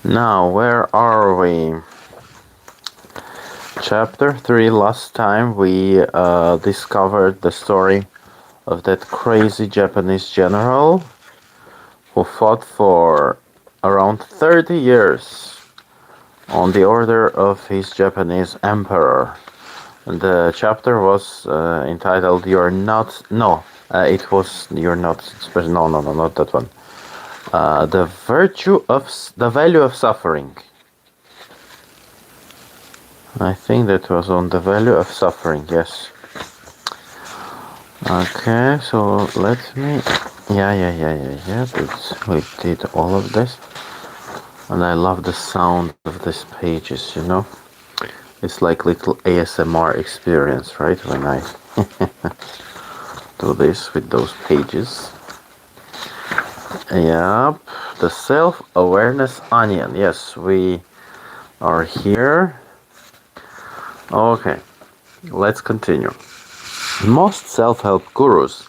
Now, where are we? Chapter 3. Last time we discovered the story of that crazy Japanese general who fought for around 30 years on the order of his Japanese emperor. And the chapter was entitled "You're Not." No, it was "You're Not." No, no, no, not that one. The value of suffering. I think that was on the value of suffering. Yes. Okay, so let me. Yeah. We did all of this, and I love the sound of these pages. It's like little ASMR experience, right? When I do this with those pages. Yep, the self-awareness onion. Yes, we are here. Okay, let's continue. Most self-help gurus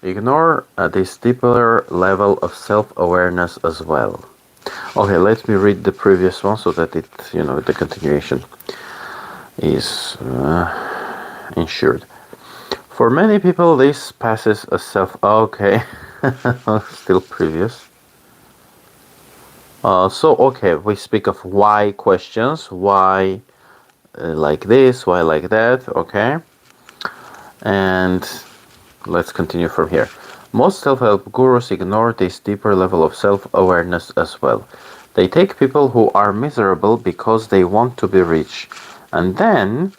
ignore this deeper level of self-awareness as well. Okay, let me read the previous one so that the continuation is ensured. For many people, this passes as okay, still previous. Okay, we speak of why questions, why like this, why like that, okay? And let's continue from here. Most self-help gurus ignore this deeper level of self-awareness as well. They take people who are miserable because they want to be rich, and then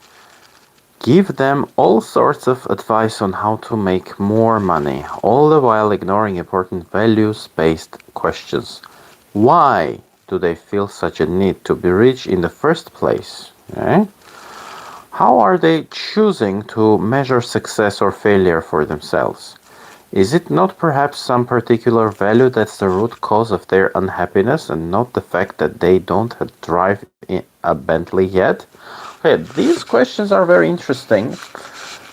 give them all sorts of advice on how to make more money, all the while ignoring important values-based questions. Why do they feel such a need to be rich in the first place? Okay? How are they choosing to measure success or failure for themselves? Is it not perhaps some particular value that's the root cause of their unhappiness and not the fact that they don't drive a Bentley yet? Okay, these questions are very interesting.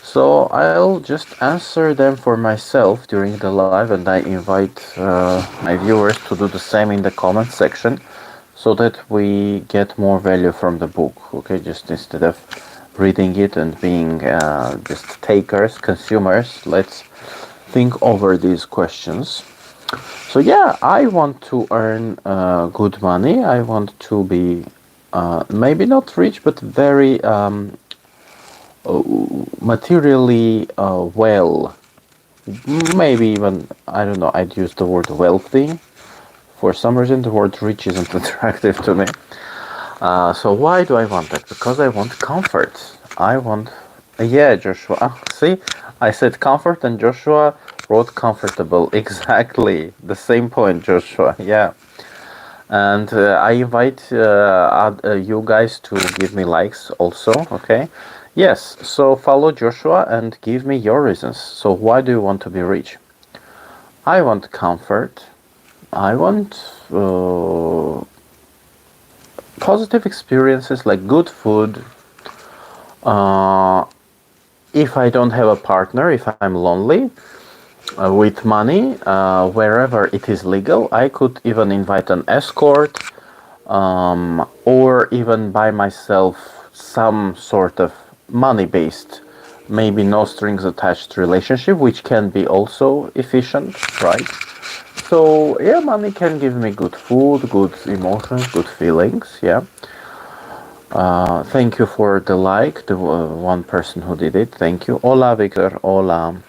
So I'll just answer them for myself during the live, and I invite my viewers to do the same in the comment section so that we get more value from the book, okay? Just instead of reading it and being just takers, consumers, let's think over these questions. So yeah, I want to earn good money. I want to be maybe not rich, but very materially well. Maybe even, I don't know, I'd use the word wealthy. For some reason, the word rich isn't attractive to me. So why do I want that? Because I want comfort. I want... Yeah, Joshua. See, I said comfort and Joshua wrote comfortable. Exactly. The same point, Joshua. Yeah. And I invite you guys to give me likes also, okay? Yes, so follow Joshua and give me your reasons. So why do you want to be rich? I want comfort. I want positive experiences like good food. If I don't have a partner, if I'm lonely, with money, wherever it is legal, I could even invite an escort, or even buy myself some sort of money-based, maybe no strings attached relationship, which can be also efficient, right? So yeah, money can give me good food, good emotions, good feelings, yeah. Thank you for the like, the one person who did it, thank you. Hola, Victor, hola.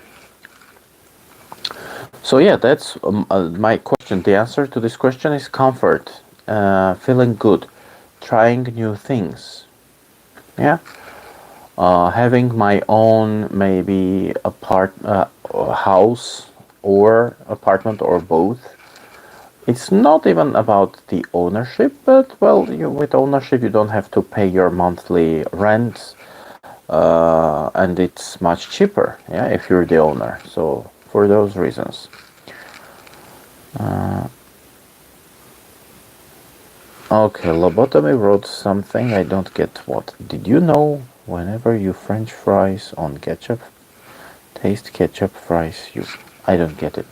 So yeah, that's my question. The answer to this question is comfort, feeling good, trying new things. Yeah, having my own maybe house or apartment or both. It's not even about the ownership, but well, with ownership you don't have to pay your monthly rent, and it's much cheaper. Yeah, if you're the owner. So for those reasons. Okay, Lobotomy wrote something, I don't get what. Did you know whenever you French fries on ketchup, taste ketchup fries, I don't get it.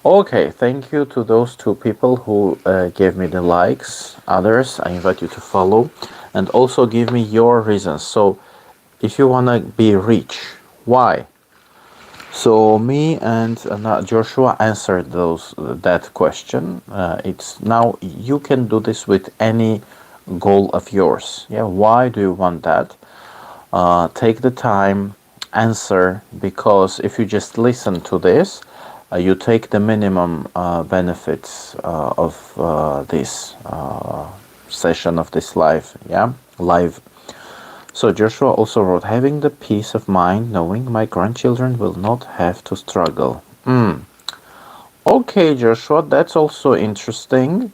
Okay, thank you to those two people who gave me the likes. Others, I invite you to follow and also give me your reasons. So, if you want to be rich, why? So me and Joshua answered that question. It's now you can do this with any goal of yours. Yeah, why do you want that? Take the time, answer, because if you just listen to this, you take the minimum benefits of this session of this live. Yeah, live. So Joshua also wrote, having the peace of mind knowing my grandchildren will not have to struggle. Okay, Joshua, that's also interesting.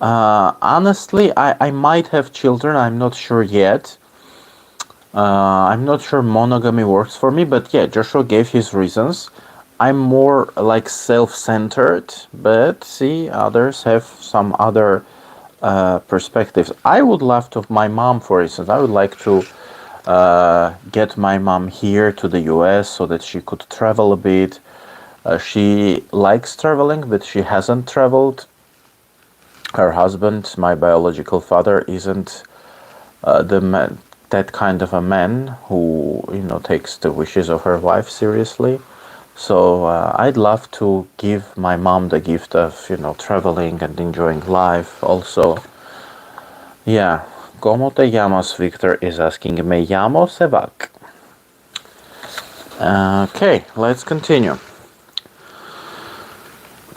Honestly, I might have children, I'm not sure yet. I'm not sure monogamy works for me, but yeah, Joshua gave his reasons. I'm more like self-centered, but see, others have some other perspectives. I would love to, my mom, for instance, I would like to get my mom here to the US so that she could travel a bit. She likes traveling, but she hasn't traveled. Her husband, my biological father, isn't the man, that kind of a man who takes the wishes of her wife seriously. So I'd love to give my mom the gift of traveling and enjoying life. Also, yeah. ¿Cómo te llamas? Victor is asking. Me llamo Sebak. Okay, let's continue.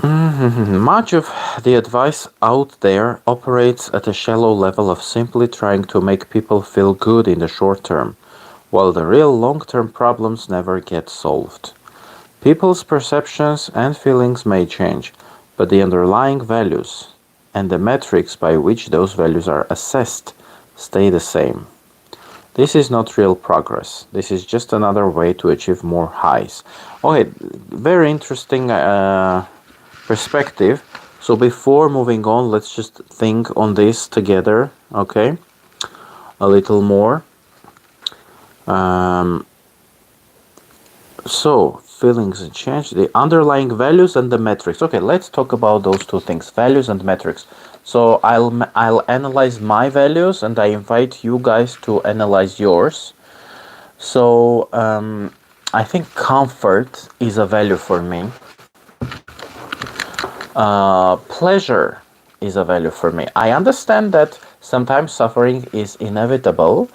Much of the advice out there operates at a shallow level of simply trying to make people feel good in the short term, while the real long-term problems never get solved. People's perceptions and feelings may change, but the underlying values and the metrics by which those values are assessed stay the same. This is not real progress. This is just another way to achieve more highs. Okay, very interesting perspective. So before moving on, let's just think on this together, okay? A little more. So feelings and change, the underlying values and the metrics. Okay, let's talk about those two things, values and metrics. So I'll analyze my values and I invite you guys to analyze yours. So I think comfort is a value for me. Pleasure is a value for me. I understand that sometimes suffering is inevitable,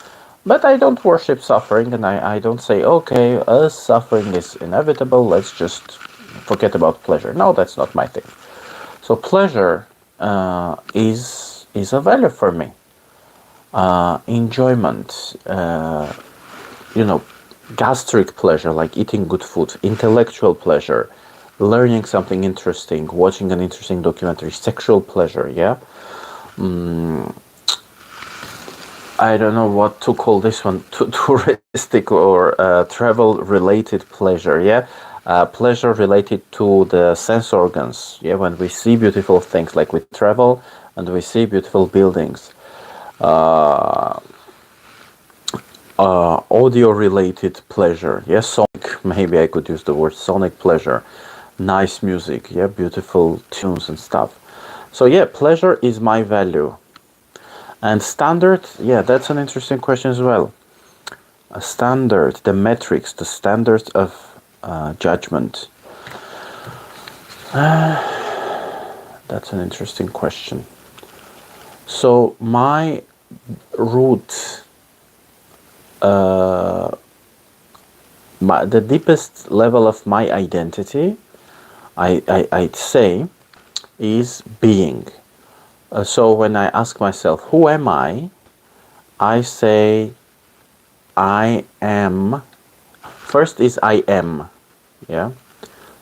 but I don't worship suffering and I don't say, okay, suffering is inevitable, let's just forget about pleasure. No, that's not my thing. So pleasure is a value for me. Enjoyment, gastric pleasure, like eating good food, intellectual pleasure, learning something interesting, watching an interesting documentary, sexual pleasure, yeah? I don't know what to call this one, touristic or travel-related pleasure, yeah? Pleasure related to the sense organs, yeah? When we see beautiful things, like we travel and we see beautiful buildings. Audio-related pleasure, yes, sonic, maybe I could use the word sonic pleasure. Nice music, yeah, beautiful tunes and stuff. So yeah, pleasure is my value. And standard, yeah, that's an interesting question as well. A standard, the metrics, the standards of judgment. That's an interesting question. So my root, the deepest level of my identity, I'd say, is being. So when I ask myself, who am I say, I am. First is I am. Yeah.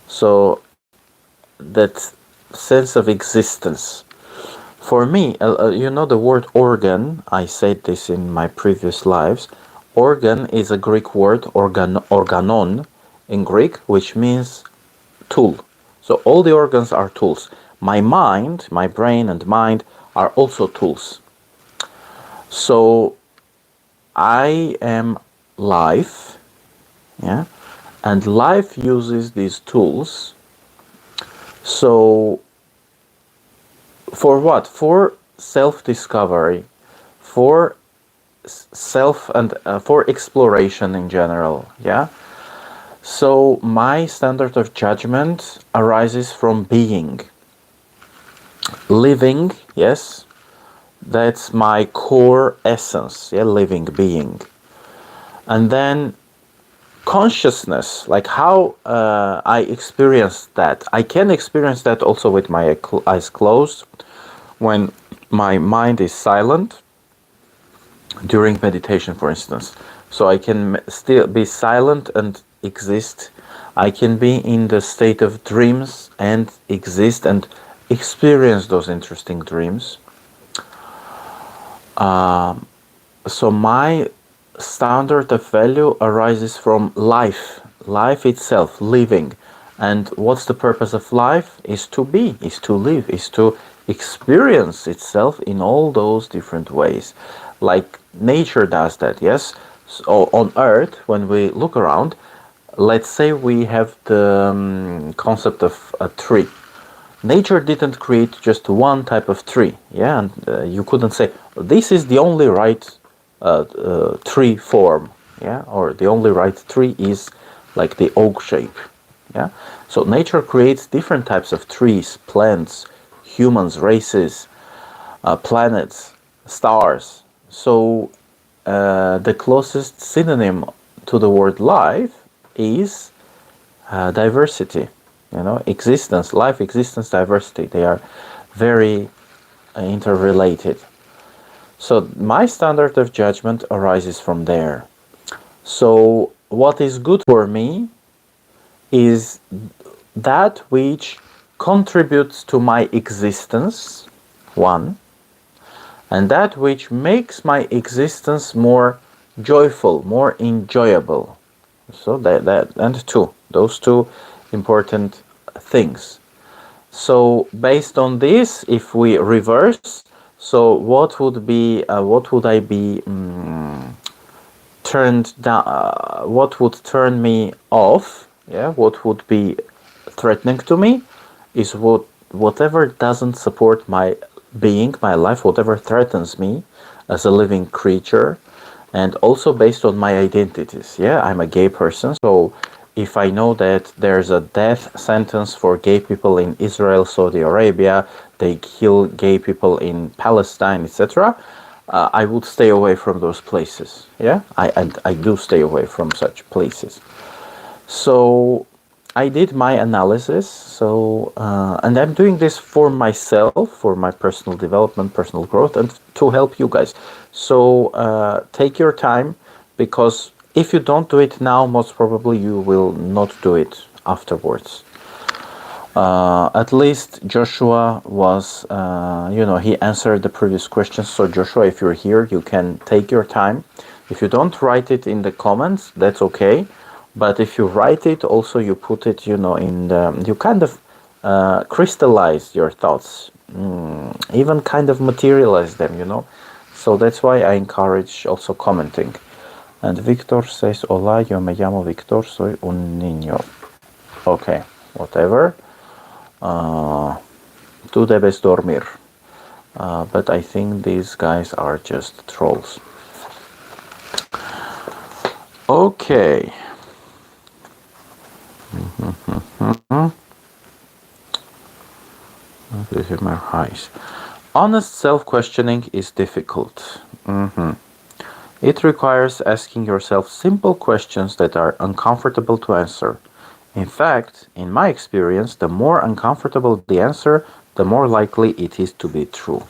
So that sense of existence. For me, the word organ, I said this in my previous lives. Organ is a Greek word, organon, in Greek, which means tool. So all the organs are tools. My mind, my brain and mind are also tools. So I am life, yeah, and life uses these tools So for what? For self-discovery, for self and for exploration in general. Yeah. So my standard of judgment arises from being. Living, yes, that's my core essence, yeah, living being. And then consciousness, like how I experience that. I can experience that also with my eyes closed, when my mind is silent, during meditation, for instance. So I can still be silent and exist. I can be in the state of dreams and exist and experience those interesting dreams. So my standard of value arises from life itself, living. And what's the purpose of life? Is to be, is to live, is to experience itself in all those different ways. Like nature does that, yes? So on Earth, when we look around, let's say we have the concept of a tree. Nature didn't create just one type of tree, yeah, and you couldn't say this is the only right tree form, yeah, or the only right tree is like the oak shape, yeah. So nature creates different types of trees, plants, humans, races, planets, stars. So the closest synonym to the word life is diversity. You know, existence, life, existence, diversity, they are very interrelated. So my standard of judgment arises from there. So what is good for me is that which contributes to my existence, one, and that which makes my existence more joyful, more enjoyable. So that and two, those two important things. So based on this, if we reverse, so what would I be turned down? What would turn me off? Yeah, what would be threatening to me is whatever doesn't support my being, my life, whatever threatens me as a living creature, and also based on my identities. Yeah, I'm a gay person, so if I know that there's a death sentence for gay people in Israel, Saudi Arabia, they kill gay people in Palestine, etc., I would stay away from those places. Yeah, I do stay away from such places. So I did my analysis. So and I'm doing this for myself, for my personal development, personal growth, and to help you guys. So take your time, because if you don't do it now, most probably you will not do it afterwards. At least Joshua was, he answered the previous questions. So Joshua, if you're here, you can take your time. If you don't write it in the comments, that's okay. But if you write it, also you put it, in the, you kind of crystallize your thoughts, even kind of materialize them. So that's why I encourage also commenting. And Victor says, hola, yo me llamo Victor, soy un niño. Okay, whatever. Tú debes dormir. But I think these guys are just trolls. Okay. This is my eyes. Honest self-questioning is difficult. It requires asking yourself simple questions that are uncomfortable to answer. In fact, in my experience, the more uncomfortable the answer, the more likely it is to be true.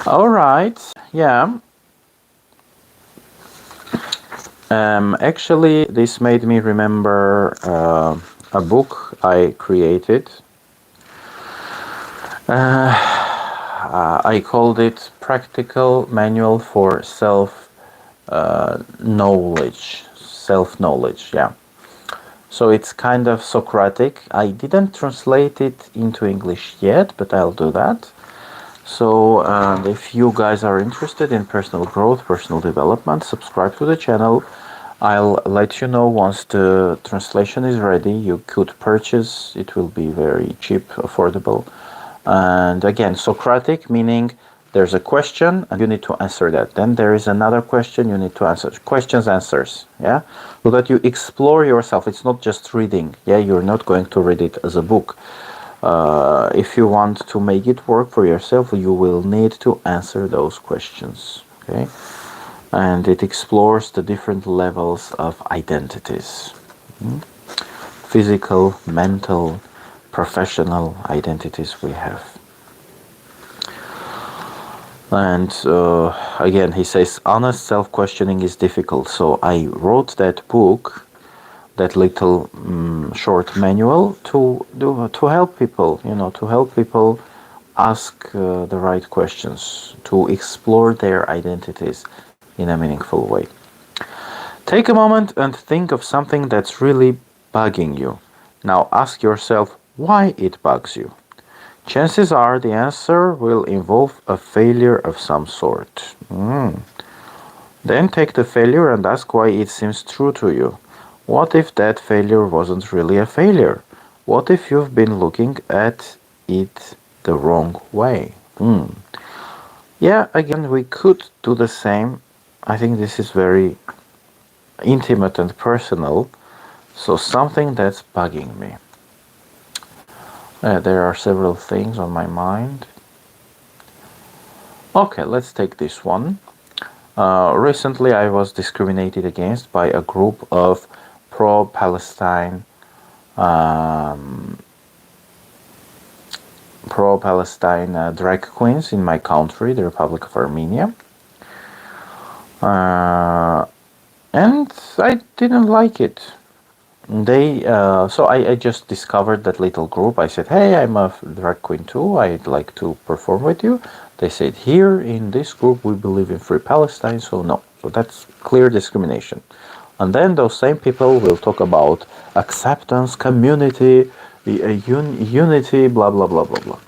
All right, yeah. Actually, this made me remember a book I created. I called it Practical Manual for Self-Knowledge, yeah. So it's kind of Socratic. I didn't translate it into English yet, but I'll do that. So if you guys are interested in personal growth, personal development, subscribe to the channel. I'll let you know once the translation is ready. You could purchase, it will be very cheap, affordable. And again, Socratic, meaning there's a question and you need to answer that. Then there is another question you need to answer. Questions, answers, yeah? So that you explore yourself. It's not just reading, yeah? You're not going to read it as a book. If you want to make it work for yourself, you will need to answer those questions, okay? And it explores the different levels of identities. Physical, mental, professional identities we have. And again, he says, honest self-questioning is difficult. So I wrote that book, that little short manual to help people, to help people ask the right questions, to explore their identities in a meaningful way. Take a moment and think of something that's really bugging you. Now ask yourself why it bugs you. Chances are the answer will involve a failure of some sort. Then take the failure and ask why it seems true to you. What if that failure wasn't really a failure? What if you've been looking at it the wrong way? Yeah, again, we could do the same. I think this is very intimate and personal. So something that's bugging me. There are several things on my mind. Okay, let's take this one. Recently I was discriminated against by a group of pro-Palestine drag queens in my country, the Republic of Armenia. And I didn't like it. So I just discovered that little group. I said, hey, I'm a drag queen too. I'd like to perform with you. They said, here in this group, we believe in free Palestine. So no. So that's clear discrimination. And then those same people will talk about acceptance, community, unity, blah, blah, blah, blah, blah.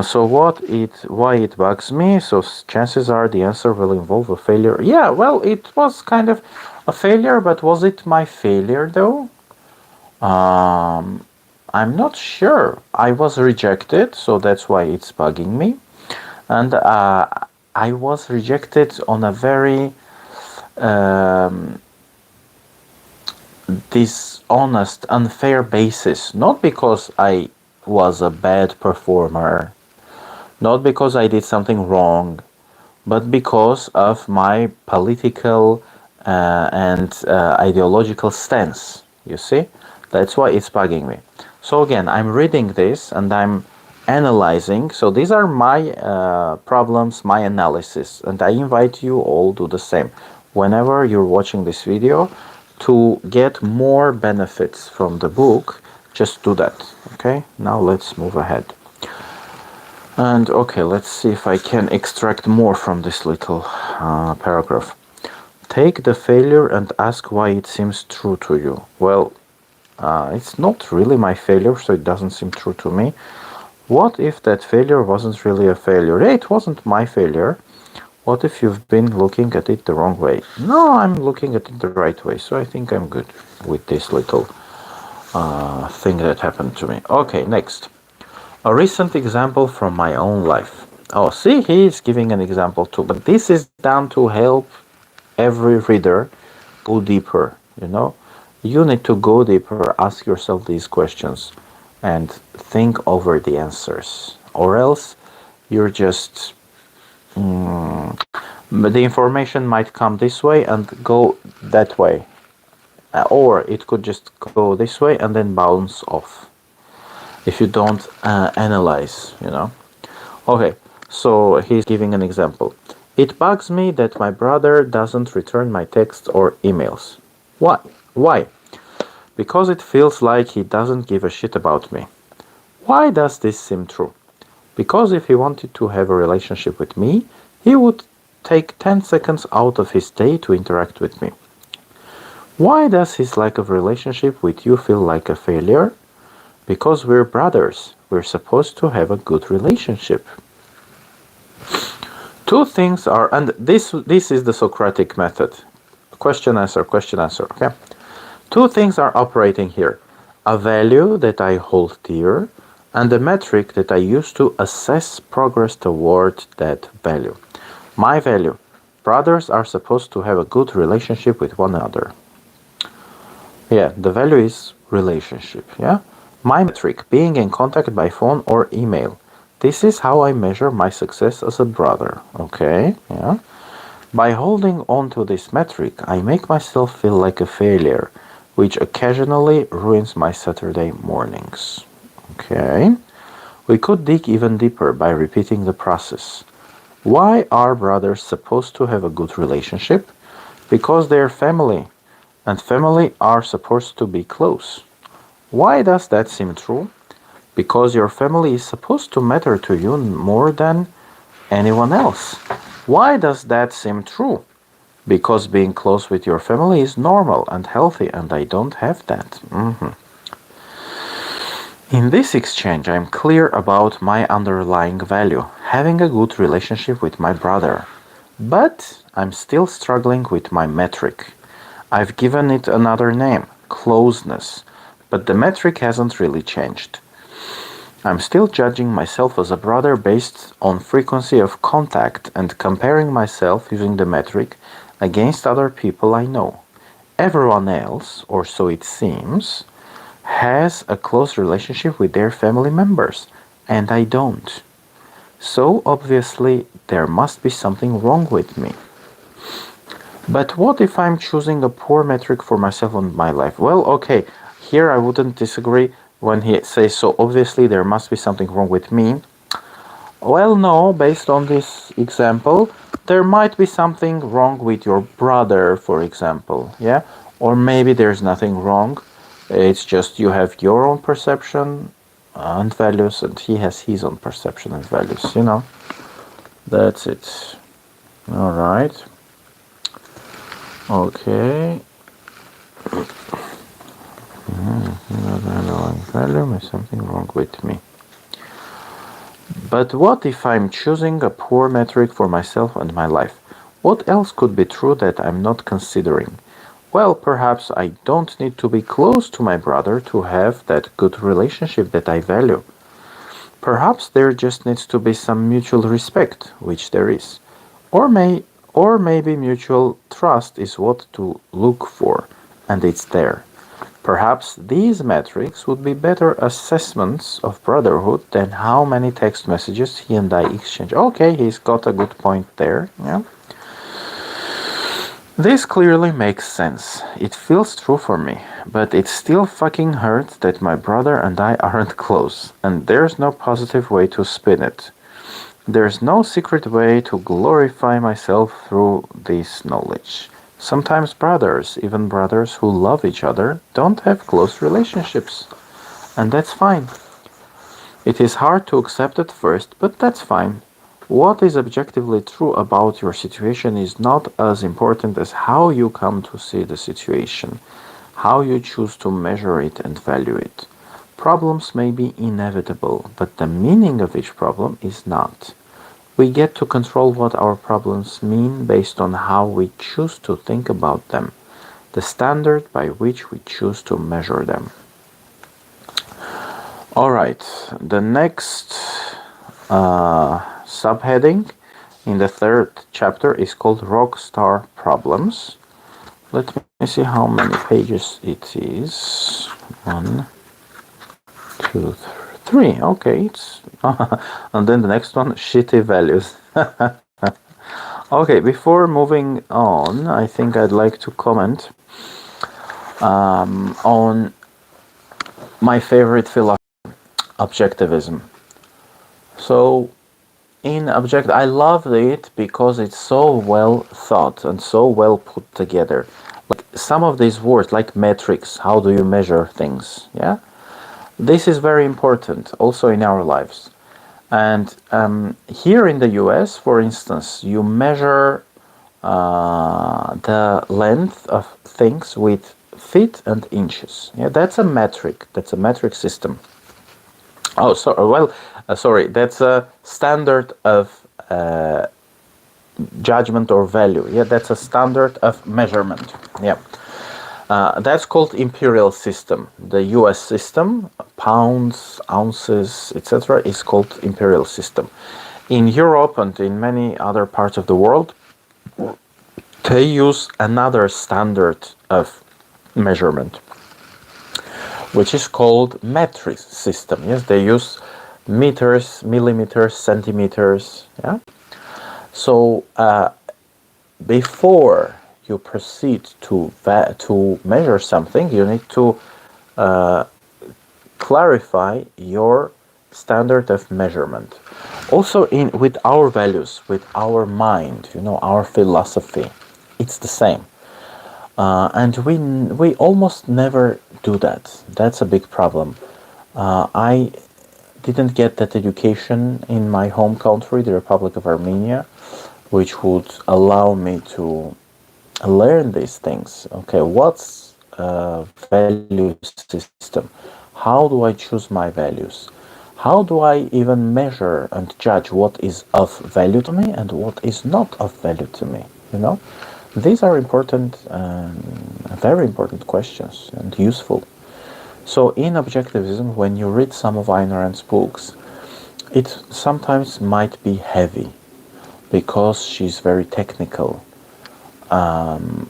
So why it bugs me? So chances are the answer will involve a failure. Yeah, well, it was kind of a failure, but was it my failure though? I'm not sure. I was rejected, so that's why it's bugging me. And I was rejected on a very dishonest, unfair basis. Not because I was a bad performer, not because I did something wrong, but because of my political and ideological stance. You see? That's why it's bugging me. So again, I'm reading this and I'm analyzing. So these are my problems, my analysis, and I invite you all to do the same. Whenever you're watching this video, to get more benefits from the book, just do that. Okay? Now let's move ahead. And okay, let's see if I can extract more from this little paragraph. Take the failure and ask why it seems true to you. Well, it's not really my failure, so it doesn't seem true to me. What if that failure wasn't really a failure? Hey, it wasn't my failure. What if you've been looking at it the wrong way? No, I'm looking at it the right way, so I think I'm good with this little thing that happened to me. Okay, next. A recent example from my own life. Oh, see, he's giving an example too, but this is down to help every reader go deeper, You need to go deeper, ask yourself these questions, and think over the answers. Or else, you're just... the information might come this way and go that way. Or it could just go this way and then bounce off. If you don't analyze, Okay, so he's giving an example. It bugs me that my brother doesn't return my texts or emails. Why? Why? Because it feels like he doesn't give a shit about me. Why does this seem true? Because if he wanted to have a relationship with me, he would take 10 seconds out of his day to interact with me. Why does his lack of relationship with you feel like a failure? Because we're brothers. We're supposed to have a good relationship. Two things are, and this is the Socratic method. question, answer, okay? Two things are operating here. A value that I hold dear and a metric that I use to assess progress toward that value. My value. Brothers are supposed to have a good relationship with one another. Yeah, the value is relationship, yeah? My metric, being in contact by phone or email. This is how I measure my success as a brother, okay? Yeah. By holding on to this metric, I make myself feel like a failure, which occasionally ruins my Saturday mornings. Okay? We could dig even deeper by repeating the process. Why are brothers supposed to have a good relationship? Because they're family, and family are supposed to be close. Why does that seem true? Because your family is supposed to matter to you more than anyone else. Why does that seem true? Because being close with your family is normal and healthy, and I don't have that. In this exchange, I'm clear about my underlying value, having a good relationship with my brother. But I'm still struggling with my metric. I've given it another name, closeness, but the metric hasn't really changed. I'm still judging myself as a brother based on frequency of contact and comparing myself using the metric against other people I know. Everyone else, or so it seems, has a close relationship with their family members, and I don't. So obviously there must be something wrong with me. But what if I'm choosing a poor metric for myself and my life? Well, okay, here I wouldn't disagree when he says, so obviously there must be something wrong with me. Well, no, based on this example, there might be something wrong with your brother, for example, yeah? Or maybe there's nothing wrong. It's just you have your own perception and values, and he has his own perception and values, you know? That's it. All right. Okay. Value is something wrong with me. But what if I'm choosing a poor metric for myself and my life? What else could be true that I'm not considering? Well, perhaps I don't need to be close to my brother to have that good relationship that I value. Perhaps there just needs to be some mutual respect, which there is. Or maybe mutual trust is what to look for, and it's there. Perhaps these metrics would be better assessments of brotherhood than how many text messages he and I exchange. Okay, he's got a good point there. Yeah. This clearly makes sense. It feels true for me, but it still fucking hurts that my brother and I aren't close, and there's no positive way to spin it. There's no secret way to glorify myself through this knowledge. Sometimes brothers, even brothers who love each other, don't have close relationships. And that's fine. It is hard to accept at first, but that's fine. What is objectively true about your situation is not as important as how you come to see the situation, how you choose to measure it and value it. Problems may be inevitable, but the meaning of each problem is not. We get to control what our problems mean based on how we choose to think about them, the standard by which we choose to measure them. Alright, the next subheading in the third chapter is called Rockstar Problems. Let me see how many pages it is. 1, 2, 3. Okay, it's and then the next one, shitty values. Okay, before moving on, I think I'd like to comment on my favorite philosophy, objectivism. So, in I love it because it's so well thought and so well put together. Like some of these words, like metrics, how do you measure things? Yeah, this is very important also in our lives. And here in the US, for instance, you measure the length of things with feet and inches. Yeah, that's a metric. That's a metric system. Oh, sorry. Well, sorry. That's a standard of judgment or value. Yeah, that's a standard of measurement. Yeah. That's called imperial system. The US system, pounds, ounces, etc., is called imperial system. In Europe and in many other parts of the world, they use another standard of measurement, which is called metric system. Yes, they use meters, millimeters, centimeters. Yeah. So before you proceed to measure something, you need to clarify your standard of measurement. Also, in with our values, with our mind, our philosophy, it's the same. And we almost never do that. That's a big problem. I didn't get that education in my home country, the Republic of Armenia, which would allow me to learn these things. Okay, what's a value system? How do I choose my values? How do I even measure and judge what is of value to me and what is not of value to me? These are important, very important questions and useful. So in objectivism, when you read some of Ayn Rand's books, it sometimes might be heavy because she's very technical. And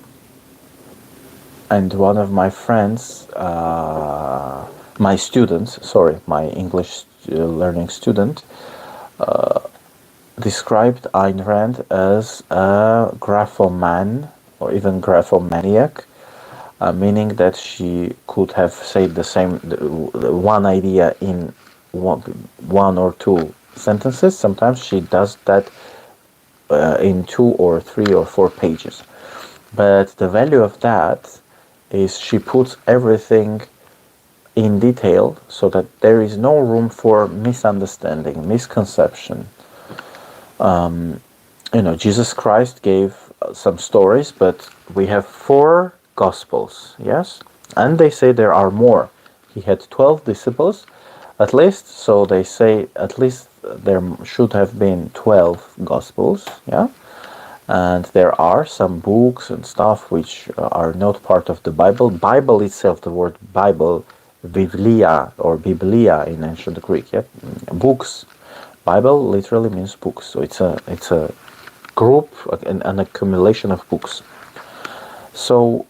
one of my friends, my English learning student, described Ayn Rand as a graphoman or even graphomaniac, meaning that she could have said the one idea in one or two sentences. Sometimes she does that in 2 or 3 or 4 pages. But the value of that is she puts everything in detail so that there is no room for misunderstanding, misconception. Jesus Christ gave some stories, but we have 4 Gospels, yes? And they say there are more. He had 12 disciples, at least, so they say at least there should have been 12 Gospels, yeah? And there are some books and stuff which are not part of the Bible. Bible itself, the word Bible, Biblia or Biblia in ancient Greek, yeah? Books. Bible literally means books, so it's a group, an accumulation of books. So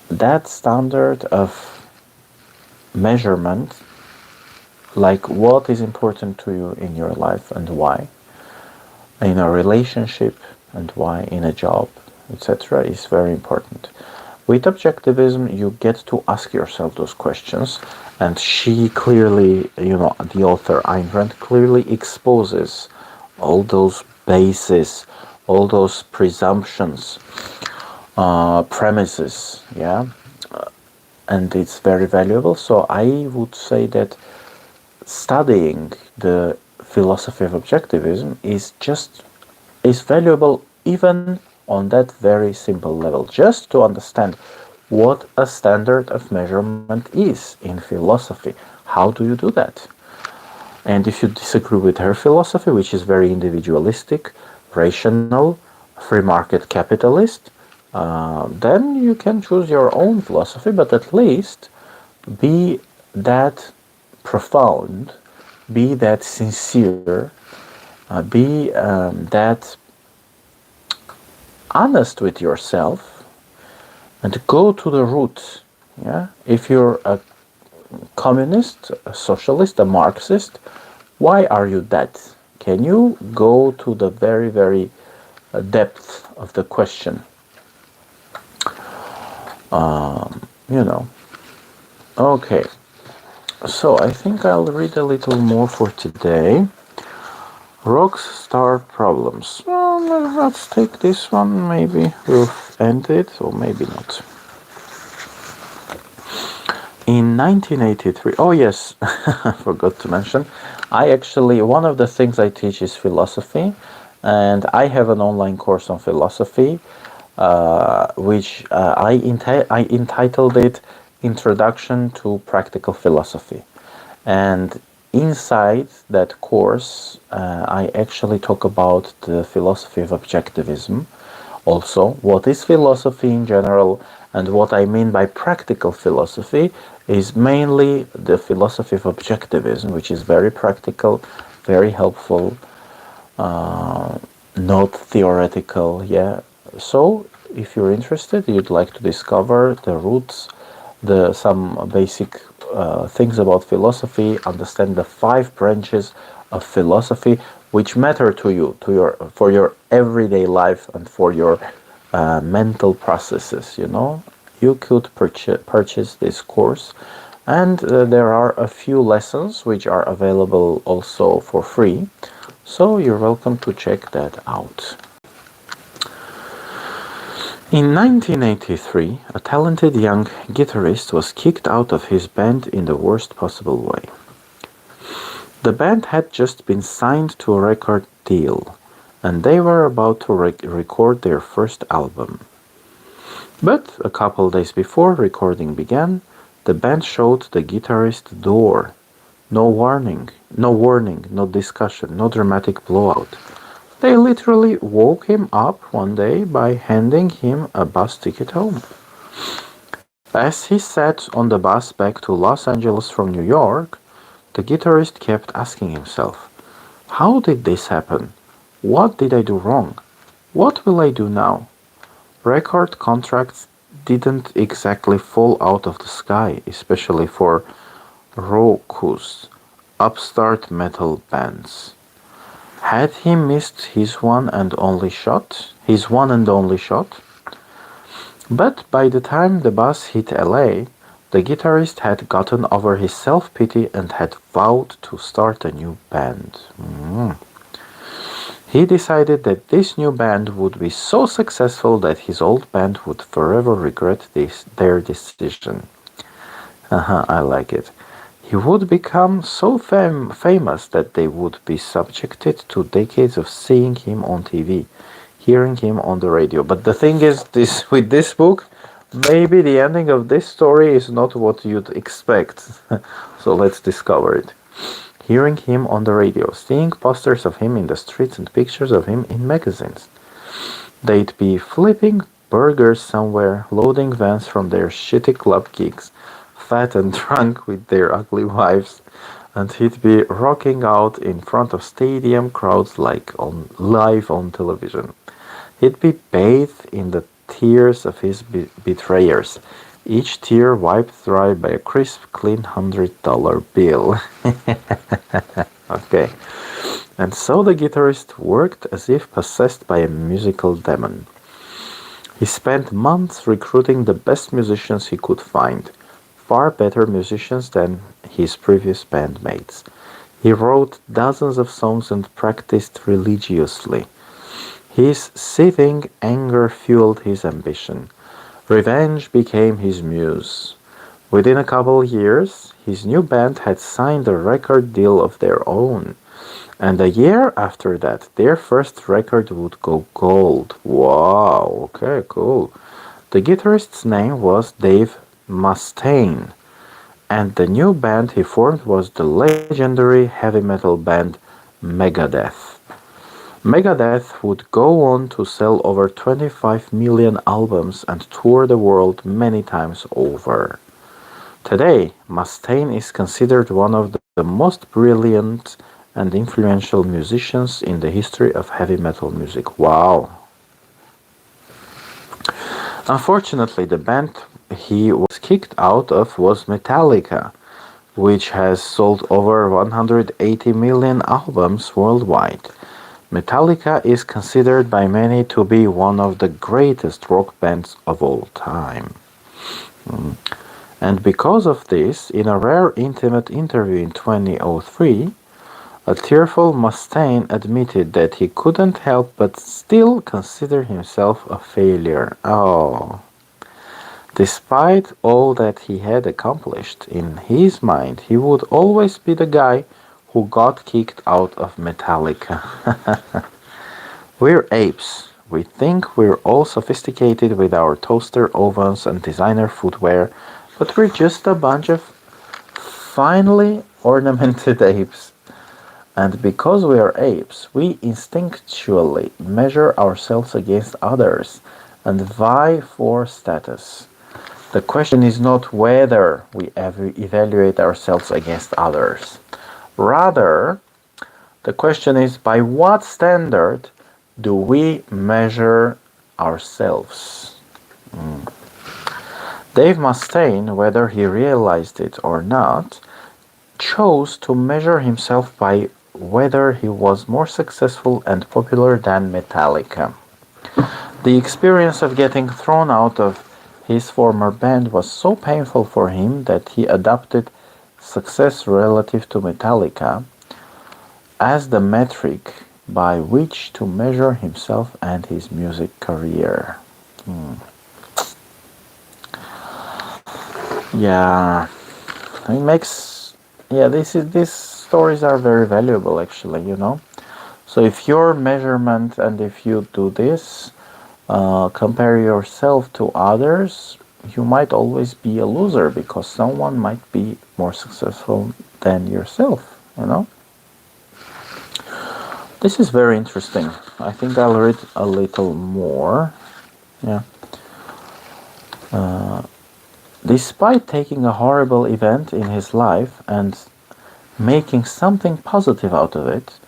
that standard of measurement, like what is important to you in your life and why, in a relationship and why, in a job, etc., is very important. With objectivism, you get to ask yourself those questions, and she clearly, the author Ayn Rand clearly exposes all those bases, all those presumptions, premises, yeah, and it's very valuable. So I would say that studying the philosophy of objectivism is valuable even on that very simple level, just to understand what a standard of measurement is in philosophy. How do you do that? And if you disagree with her philosophy, which is very individualistic, rational, free market capitalist, then you can choose your own philosophy, but at least be that profound, be that sincere, be that honest with yourself, and go to the root. Yeah, if you're a communist, a socialist, a Marxist, why are you that? Can you go to the very, very depth of the question? Okay. So I think I'll read a little more for today. Rock star problems. Well, let's take this one. Maybe we'll end it, or maybe not. In 1983, oh yes, I forgot to mention, one of the things I teach is philosophy, and I have an online course on philosophy, which I entitled it Introduction to Practical Philosophy. And inside that course, I actually talk about the philosophy of objectivism. Also, what is philosophy in general, and what I mean by practical philosophy is mainly the philosophy of objectivism, which is very practical, very helpful, not theoretical. Yeah. So, if you're interested, you'd like to discover the roots, some basic things about philosophy, understand the 5 branches of philosophy which matter to you, for your everyday life and for your mental processes. You could purchase this course, and there are a few lessons which are available also for free. So you're welcome to check that out. In 1983, a talented young guitarist was kicked out of his band in the worst possible way. The band had just been signed to a record deal, and they were about to record their first album. But a couple days before recording began, the band showed the guitarist the door. No warning, no discussion, no dramatic blowout. They literally woke him up one day by handing him a bus ticket home. As he sat on the bus back to Los Angeles from New York, the guitarist kept asking himself, "How did this happen? What did I do wrong? What will I do now?" Record contracts didn't exactly fall out of the sky, especially for raucous, upstart metal bands. Had he missed his one and only shot? But by the time the bus hit LA, the guitarist had gotten over his self-pity and had vowed to start a new band. He decided that this new band would be so successful that his old band would forever regret their decision. I like it. He would become so famous that they would be subjected to decades of seeing him on TV, hearing him on the radio. But the thing is, with this book, maybe the ending of this story is not what you'd expect. So let's discover it. Hearing him on the radio, seeing posters of him in the streets and pictures of him in magazines. They'd be flipping burgers somewhere, loading vans from their shitty club gigs, fat and drunk with their ugly wives, and he'd be rocking out in front of stadium crowds like live on television. He'd be bathed in the tears of his betrayers, each tear wiped dry by a crisp, clean $100 bill. Okay. And so the guitarist worked as if possessed by a musical demon. He spent months recruiting the best musicians he could find, far better musicians than his previous bandmates. He wrote dozens of songs and practiced religiously. His seething anger fueled his ambition. Revenge became his muse. Within a couple years, his new band had signed a record deal of their own. And a year after that, their first record would go gold. Wow, okay, cool. The guitarist's name was Dave Mustaine, and the new band he formed was the legendary heavy metal band Megadeth. Megadeth would go on to sell over 25 million albums and tour the world many times over. Today, Mustaine is considered one of the most brilliant and influential musicians in the history of heavy metal music. Wow. Unfortunately, the band he was kicked out of was Metallica, which has sold over 180 million albums worldwide. Metallica is considered by many to be one of the greatest rock bands of all time. And because of this, in a rare intimate interview in 2003, a tearful Mustaine admitted that he couldn't help but still consider himself a failure. Oh. Despite all that he had accomplished, in his mind he would always be the guy who got kicked out of Metallica. We're apes. We think we're all sophisticated with our toaster ovens and designer footwear, but we're just a bunch of finely ornamented apes. And because we are apes, we instinctually measure ourselves against others and vie for status. The question is not whether we evaluate ourselves against others. Rather, the question is by what standard do we measure ourselves? Dave Mustaine, whether he realized it or not, chose to measure himself by whether he was more successful and popular than Metallica. The experience of getting thrown out of his former band was so painful for him that he adopted success relative to Metallica as the metric by which to measure himself and his music career. Yeah, it makes these stories are very valuable actually, you know. So if your measurement and if you do this, compare yourself to others, you might always be a loser because someone might be more successful than yourself, you know. This is very interesting. I think I'll read a little more. Yeah. Despite taking a horrible event in his life and making something positive out of it,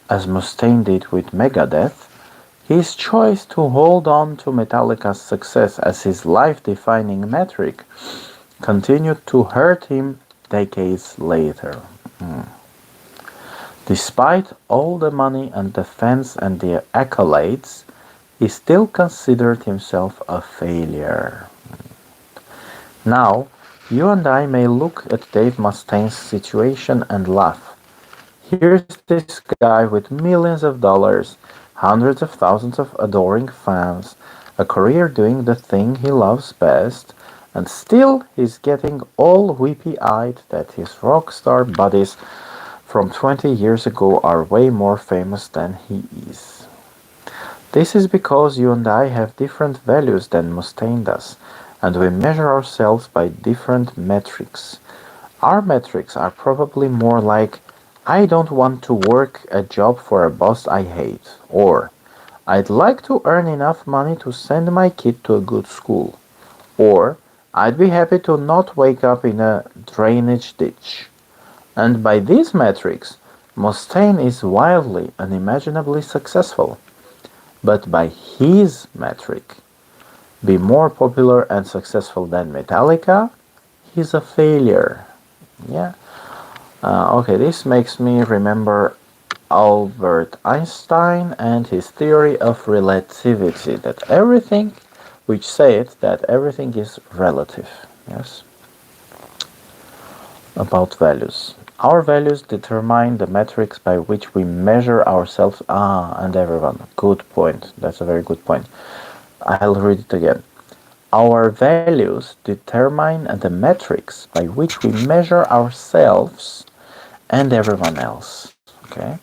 as Mustaine did with Megadeth, his choice to hold on to Metallica's success as his life-defining metric continued to hurt him decades later. Despite all the money and the fans and the accolades, he still considered himself a failure. Now, you and I may look at Dave Mustaine's situation and laugh. Here's this guy with millions of dollars, hundreds of thousands of adoring fans, a career doing the thing he loves best, and still he's getting all weepy-eyed that his rock star buddies from 20 years ago are way more famous than he is. This is because you and I have different values than Mustaine does, and we measure ourselves by different metrics. Our metrics are probably more like, I don't want to work a job for a boss I hate, or I'd like to earn enough money to send my kid to a good school, or I'd be happy to not wake up in a drainage ditch. And by these metrics, Mustaine is wildly, unimaginably successful. But by his metric, be more popular and successful than Metallica, he's a failure. Yeah. Okay, this makes me remember Albert Einstein and his theory of relativity, that everything, which said that everything is relative. Yes. About values. Our values determine the metrics by which we measure ourselves. And everyone. Good point. That's a very good point. I'll read it again. Our values determine the metrics by which we measure ourselves and everyone else. Okay.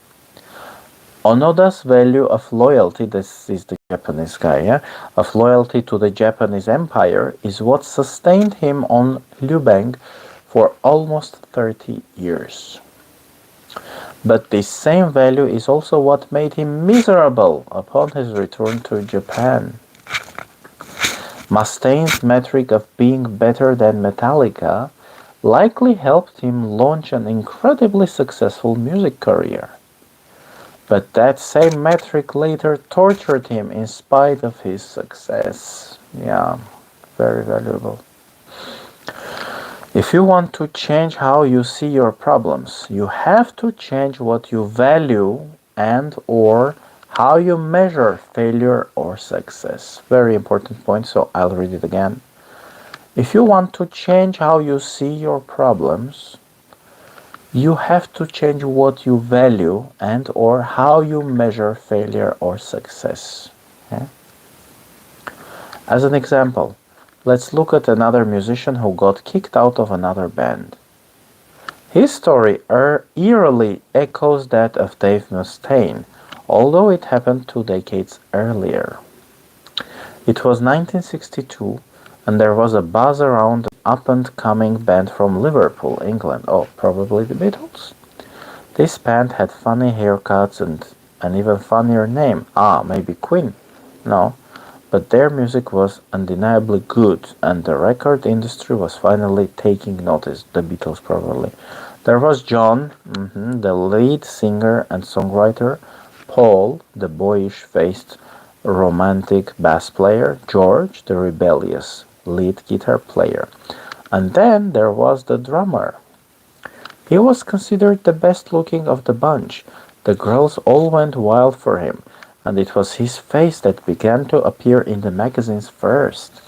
Onoda's value of loyalty, this is the Japanese guy, yeah, of loyalty to the Japanese Empire is what sustained him on Liubang for almost 30 years. But this same value is also what made him miserable upon his return to Japan. Mustaine's metric of being better than Metallica likely helped him launch an incredibly successful music career. But that same metric later tortured him in spite of his success. Yeah, very valuable. If you want to change how you see your problems, you have to change what you value and or how you measure failure or success. Very important point, so I'll read it again. If you want to change how you see your problems, you have to change what you value and or how you measure failure or success. Okay? As an example, let's look at another musician who got kicked out of another band. His story eerily echoes that of Dave Mustaine, although it happened 2 decades earlier. It was 1962, and there was a buzz around an up-and-coming band from Liverpool, England. Oh, probably the Beatles. This band had funny haircuts and an even funnier name. Ah, maybe Queen? No, but their music was undeniably good, and the record industry was finally taking notice. The Beatles, probably. There was John, the lead singer and songwriter, Paul, the boyish-faced romantic bass player, George, the rebellious lead guitar player, and then there was the drummer. He was considered the best-looking of the bunch. The girls all went wild for him, and it was his face that began to appear in the magazines first.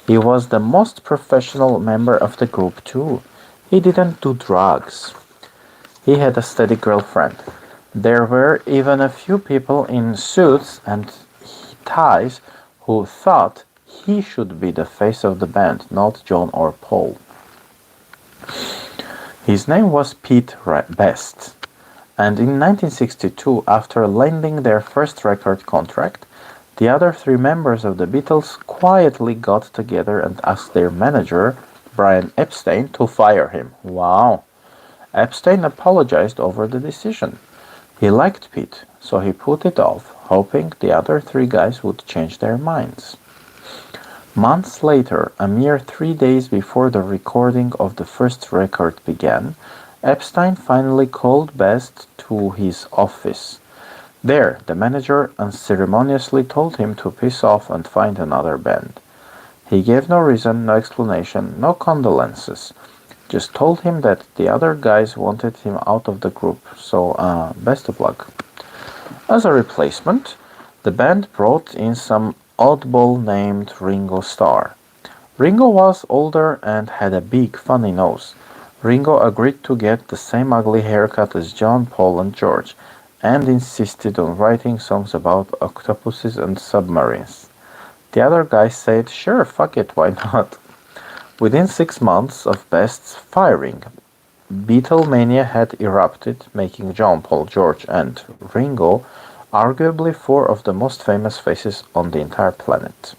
He was the most professional member of the group too. He didn't do drugs. He had a steady girlfriend. There were even a few people in suits and ties who thought he should be the face of the band, not John or Paul. His name was Pete Best, and in 1962, after landing their first record contract, the other three members of the Beatles quietly got together and asked their manager, Brian Epstein, to fire him. Wow! Epstein apologized over the decision. He liked Pete, so he put it off, hoping the other three guys would change their minds. Months later, a mere 3 days before the recording of the first record began, Epstein finally called Best to his office. There, the manager unceremoniously told him to piss off and find another band. He gave no reason, no explanation, no condolences. Just told him that the other guys wanted him out of the group, so best of luck. As a replacement, the band brought in some oddball named Ringo Starr. Ringo was older and had a big, funny nose. Ringo agreed to get the same ugly haircut as John, Paul, and George, and insisted on writing songs about octopuses and submarines. The other guys said, sure, fuck it, why not? Within 6 months of Best's firing, Beatlemania had erupted, making John, Paul, George, and Ringo arguably four of the most famous faces on the entire planet.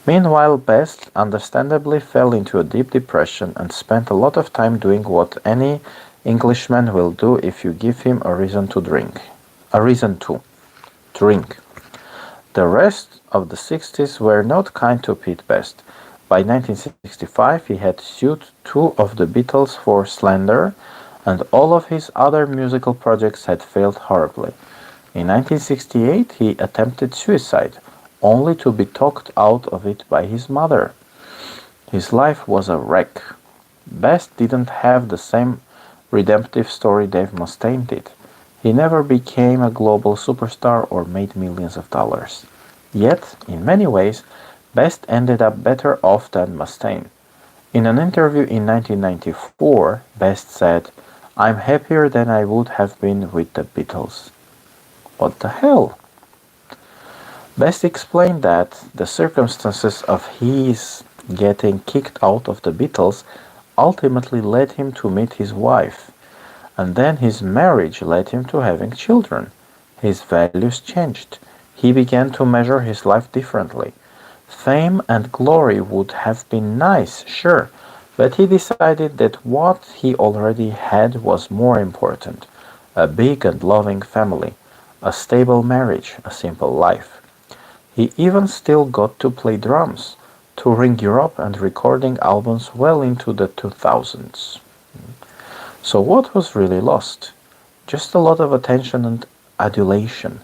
Meanwhile, Best understandably fell into a deep depression and spent a lot of time doing what any Englishman will do if you give him a reason to drink. A reason to drink. The rest of the 60s were not kind to Pete Best. By 1965, he had sued two of the Beatles for slander, and all of his other musical projects had failed horribly. In 1968, he attempted suicide, only to be talked out of it by his mother. His life was a wreck. Best didn't have the same redemptive story Dave Mustaine did. He never became a global superstar or made millions of dollars. Yet, in many ways, Best ended up better off than Mustaine. In an interview in 1994, Best said, "I'm happier than I would have been with the Beatles." What the hell? Best explained that the circumstances of his getting kicked out of the Beatles ultimately led him to meet his wife, and then his marriage led him to having children. His values changed. He began to measure his life differently. Fame and glory would have been nice, sure, but he decided that what he already had was more important. A big and loving family, a stable marriage, a simple life. He even still got to play drums, touring Europe and recording albums well into the 2000s. So what was really lost? Just a lot of attention and adulation,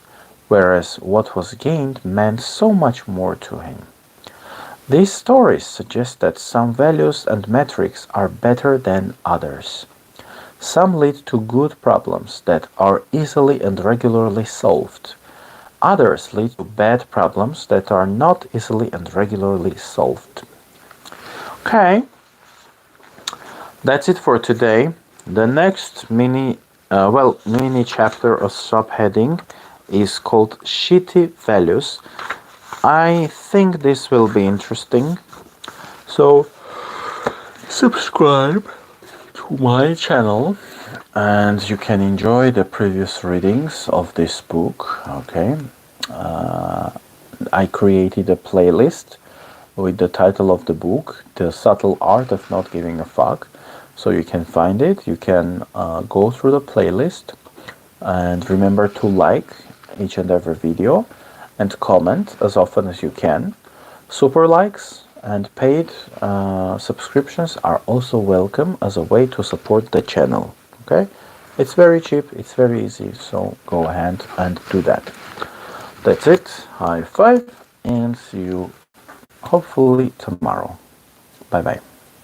whereas what was gained meant so much more to him. These stories suggest that some values and metrics are better than others. Some lead to good problems that are easily and regularly solved. Others lead to bad problems that are not easily and regularly solved. Okay, that's it for today. The next mini chapter or subheading is called Shitty Values. I think this will be interesting. So subscribe to my channel and you can enjoy the previous readings of this book. Okay, I created a playlist with the title of the book, The Subtle Art of Not Giving a Fuck. So you can find it, you can go through the playlist, and remember to like each and every video and comment as often as you can. Super likes and paid subscriptions are also welcome as a way to support the channel. Okay, it's very cheap, it's very easy, so go ahead and do that. That's it. High five, and see you hopefully tomorrow. Bye bye.